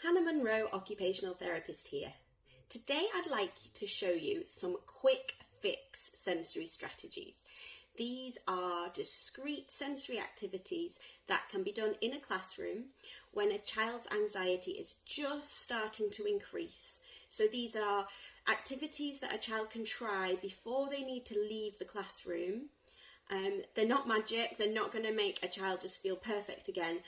Hannah Monroe, occupational therapist here. Today I'd like to show you some quick fix sensory strategies. These are discrete sensory activities that can be done in a classroom when a child's anxiety is just starting to increase. So these are activities that a child can try before they need to leave the classroom. They're not magic, they're not going to make a child just feel perfect again,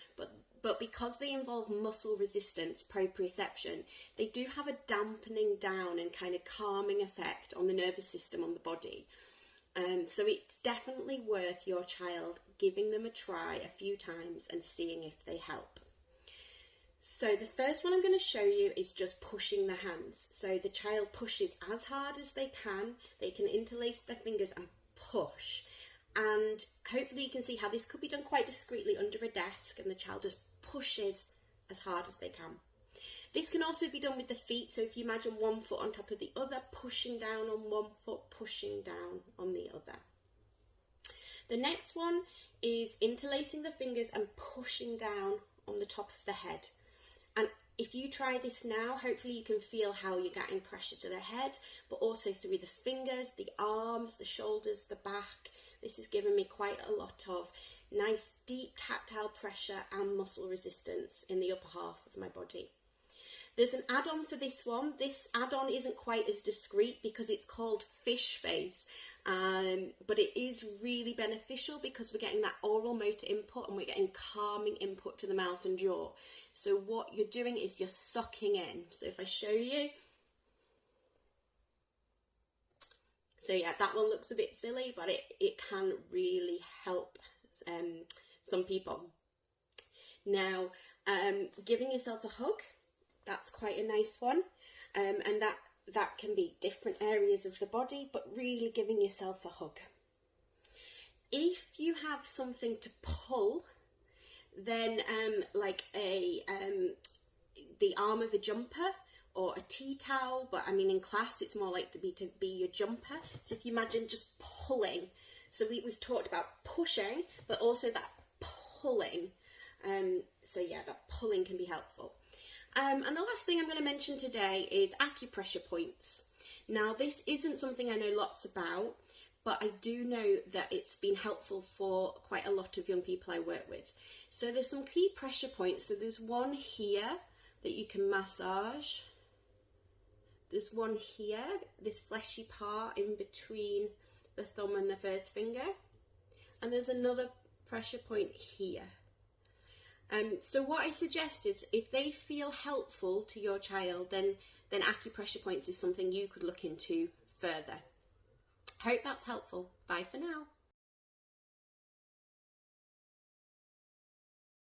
but because they involve muscle resistance, proprioception, they do have a dampening down and kind of calming effect on the nervous system, on the body. So it's definitely worth your child giving them a try a few times and seeing if they help. So the first one I'm going to show you is just pushing the hands. So the child pushes as hard as they can interlace their fingers and push. And hopefully you can see how this could be done quite discreetly under a desk, and the child just pushes as hard as they can. This can also be done with the feet, so if you imagine one foot on top of the other, pushing down on one foot, pushing down on the other. The next one is interlacing the fingers and pushing down on the top of the head. And if you try this now, hopefully you can feel how you're getting pressure to the head, but also through the fingers, the arms, the shoulders, the back. This has given me quite a lot of nice deep tactile pressure and muscle resistance in the upper half of my body. There's an add-on for this one. This add-on isn't quite as discreet because it's called fish face, but it is really beneficial because we're getting that oral motor input and we're getting calming input to the mouth and jaw. So what you're doing is you're sucking in. So if I show you, so yeah, that one looks a bit silly, but it can really help some people. Now, giving yourself a hug, that's quite a nice one. And that can be different areas of the body, but really giving yourself a hug. If you have something to pull, then like the arm of a jumper, or a tea towel, but I mean in class it's more like to be your jumper. So if you imagine just pulling, so we've talked about pushing, but also that pulling. So yeah, that pulling can be helpful. And the last thing I'm going to mention today is acupressure points. Now this isn't something I know lots about, but I do know that it's been helpful for quite a lot of young people I work with. So there's some key pressure points. So there's one here that you can massage. There's one here, this fleshy part in between the thumb and the first finger. And there's another pressure point here. So what I suggest is if they feel helpful to your child, then acupressure points is something you could look into further. Hope that's helpful. Bye for now.